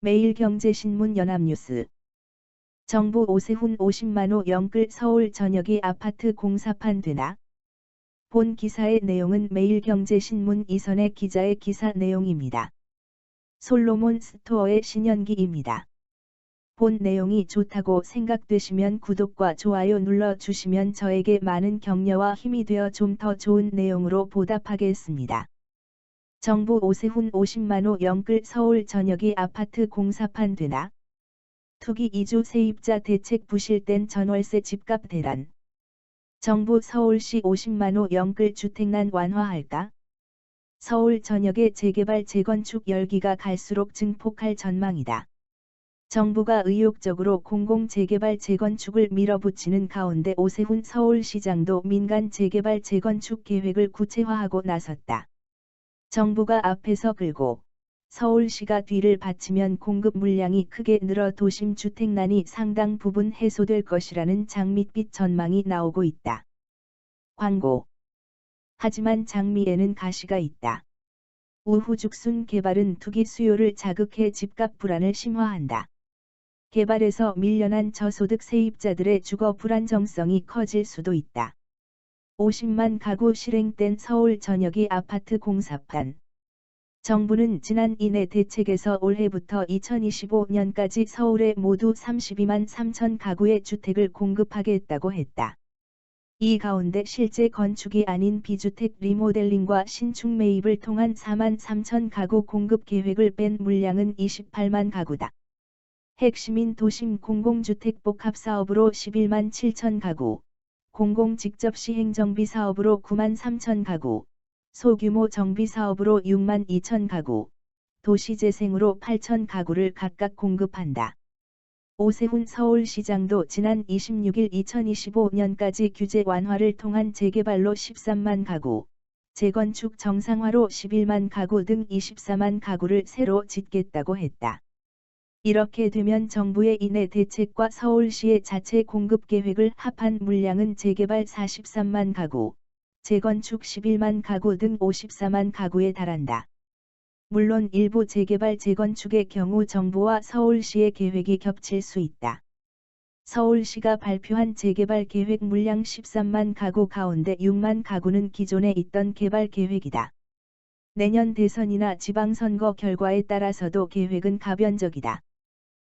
매일경제신문 연합뉴스. 정부 오세훈 50만호 영끌 서울 전역이 아파트 공사판 되나? 본 기사의 내용은 매일경제신문 이선의 기자의 기사 내용입니다. 솔로몬 스토어의 신현기입니다. 본 내용이 좋다고 생각되시면 구독과 좋아요 눌러주시면 저에게 많은 격려와 힘이 되어 좀 더 좋은 내용으로 보답하겠습니다. 정부 오세훈 50만호 영끌 서울 전역이 아파트 공사판 되나? 투기 이주 세입자 대책 부실된 전월세 집값 대란. 정부 서울시 50만호 영끌 주택난 완화할까? 서울 전역의 재개발 재건축 열기가 갈수록 증폭할 전망이다. 정부가 의욕적으로 공공 재개발 재건축을 밀어붙이는 가운데 오세훈 서울시장도 민간 재개발 재건축 계획을 구체화하고 나섰다. 정부가 앞에서 끌고 서울시가 뒤를 받치면 공급 물량이 크게 늘어 도심 주택난이 상당 부분 해소될 것이라는 장밋빛 전망이 나오고 있다. 광고. 하지만 장미에는 가시가 있다. 우후죽순 개발은 투기 수요를 자극해 집값 불안을 심화한다. 개발에서 밀려난 저소득 세입자들의 주거 불안정성이 커질 수도 있다. 50만 가구 실행된 서울 전역이 아파트 공사판. 정부는 지난 이내 대책에서 올해부터 2025년까지 서울에 모두 32만 3천 가구의 주택을 공급하겠다고 했다. 이 가운데 실제 건축이 아닌 비주택 리모델링과 신축 매입을 통한 4만 3천 가구 공급 계획을 뺀 물량은 28만 가구다. 핵심인 도심 공공주택 복합사업으로 11만 7천 가구, 공공 직접 시행 정비 사업으로 9만 3천 가구, 소규모 정비 사업으로 6만 2천 가구, 도시재생으로 8천 가구를 각각 공급한다. 오세훈 서울시장도 지난 26일 2025년까지 규제 완화를 통한 재개발로 13만 가구, 재건축 정상화로 11만 가구 등 24만 가구를 새로 짓겠다고 했다. 이렇게 되면 정부의 이내 대책과 서울시의 자체 공급 계획을 합한 물량은 재개발 43만 가구, 재건축 11만 가구 등 54만 가구에 달한다. 물론 일부 재개발 재건축의 경우 정부와 서울시의 계획이 겹칠 수 있다. 서울시가 발표한 재개발 계획 물량 13만 가구 가운데 6만 가구는 기존에 있던 개발 계획이다. 내년 대선이나 지방선거 결과에 따라서도 계획은 가변적이다.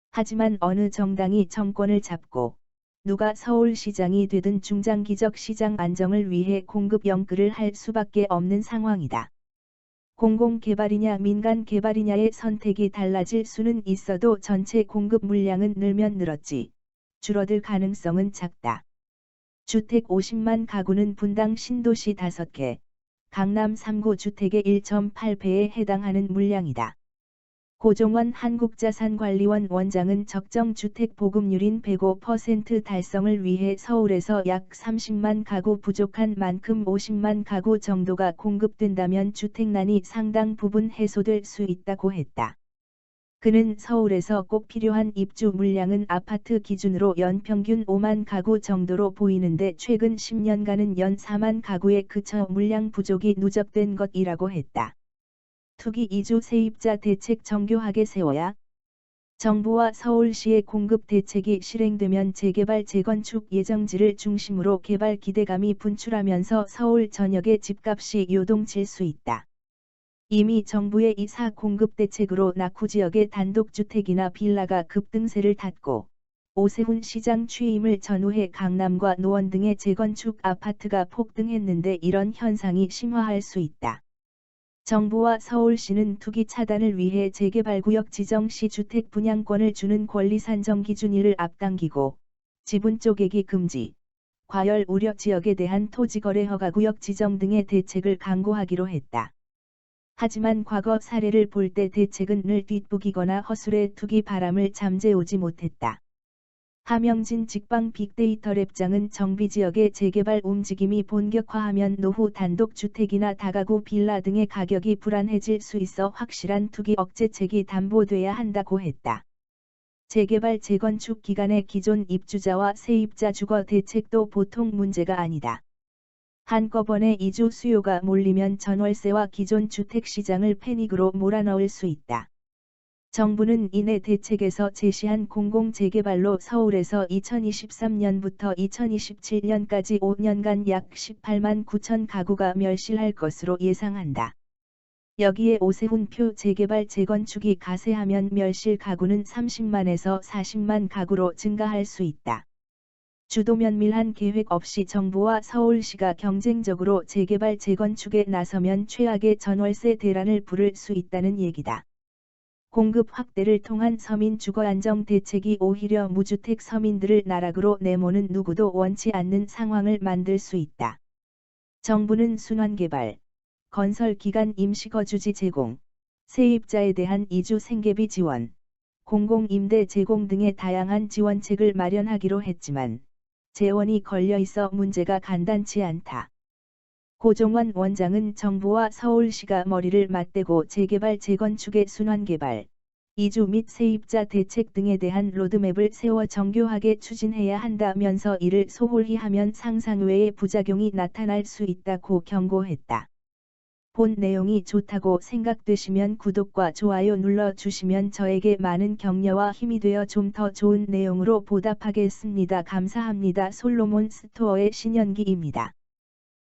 하지만 어느 정당이 정권을 잡고 누가 서울시장이 되든 중장기적 시장 안정을 위해 공급 영끌을 할 수밖에 없는 상황이다. 공공개발이냐 민간개발이냐의 선택이 달라질 수는 있어도 전체 공급 물량은 늘면 늘었지 줄어들 가능성은 작다. 주택 50만 가구는 분당 신도시 5개, 강남 3구 주택의 1.8배에 해당하는 물량이다. 고종원 한국자산관리원 원장은 적정 주택 보급률인 105% 달성을 위해 서울에서 약 30만 가구 부족한 만큼 50만 가구 정도가 공급된다면 주택난이 상당 부분 해소될 수 있다고 했다. 그는 서울에서 꼭 필요한 입주 물량은 아파트 기준으로 연평균 5만 가구 정도로 보이는데 최근 10년간은 연 4만 가구에 그쳐 물량 부족이 누적된 것이라고 했다. 투기 이주 세입자 대책 정교하게 세워야. 정부와 서울시의 공급 대책이 실행되면 재개발 재건축 예정지를 중심으로 개발 기대감이 분출하면서 서울 전역의 집값이 요동칠 수 있다. 이미 정부의 2사 공급 대책으로 낙후 지역의 단독주택이나 빌라가 급등세를 탔고 오세훈 시장 취임을 전후해 강남과 노원 등의 재건축 아파트가 폭등했는데 이런 현상이 심화할 수 있다. 정부와 서울시는 투기 차단을 위해 재개발구역 지정 시 주택 분양권을 주는 권리 산정 기준일을 앞당기고 지분 쪼개기 금지, 과열 우려 지역에 대한 토지거래 허가구역 지정 등의 대책을 강구하기로 했다. 하지만 과거 사례를 볼 때 대책은 늘 뒷북이거나 허술해 투기 바람을 잠재우지 못했다. 하명진 직방 빅데이터 랩장은 정비지역의 재개발 움직임이 본격화하면 노후 단독주택이나 다가구 빌라 등의 가격이 불안해질 수 있어 확실한 투기 억제책이 담보돼야 한다고 했다. 재개발 재건축 기간의 기존 입주자와 세입자 주거 대책도 보통 문제가 아니다. 한꺼번에 이주 수요가 몰리면 전월세와 기존 주택 시장을 패닉으로 몰아넣을 수 있다. 정부는 이내 대책에서 제시한 공공재개발로 서울에서 2023년부터 2027년까지 5년간 약 18만 9천 가구가 멸실할 것으로 예상한다. 여기에 오세훈 표 재개발 재건축이 가세하면 멸실 가구는 30만에서 40만 가구로 증가할 수 있다. 주도 면밀한 계획 없이 정부와 서울시가 경쟁적으로 재개발 재건축에 나서면 최악의 전월세 대란을 부를 수 있다는 얘기다. 공급 확대를 통한 서민 주거 안정 대책이 오히려 무주택 서민들을 나락으로 내모는 누구도 원치 않는 상황을 만들 수 있다. 정부는 순환개발, 건설기간 임시거주지 제공, 세입자에 대한 이주 생계비 지원, 공공임대 제공 등의 다양한 지원책을 마련하기로 했지만 재원이 걸려있어 문제가 간단치 않다. 고종환 원장은 정부와 서울시가 머리를 맞대고 재개발 재건축의 순환개발, 이주 및 세입자 대책 등에 대한 로드맵을 세워 정교하게 추진해야 한다면서 이를 소홀히 하면 상상 외의 부작용이 나타날 수 있다고 경고했다. 본 내용이 좋다고 생각되시면 구독과 좋아요 눌러주시면 저에게 많은 격려와 힘이 되어 좀 더 좋은 내용으로 보답하겠습니다. 감사합니다. 솔로몬 스토어의 신현기입니다.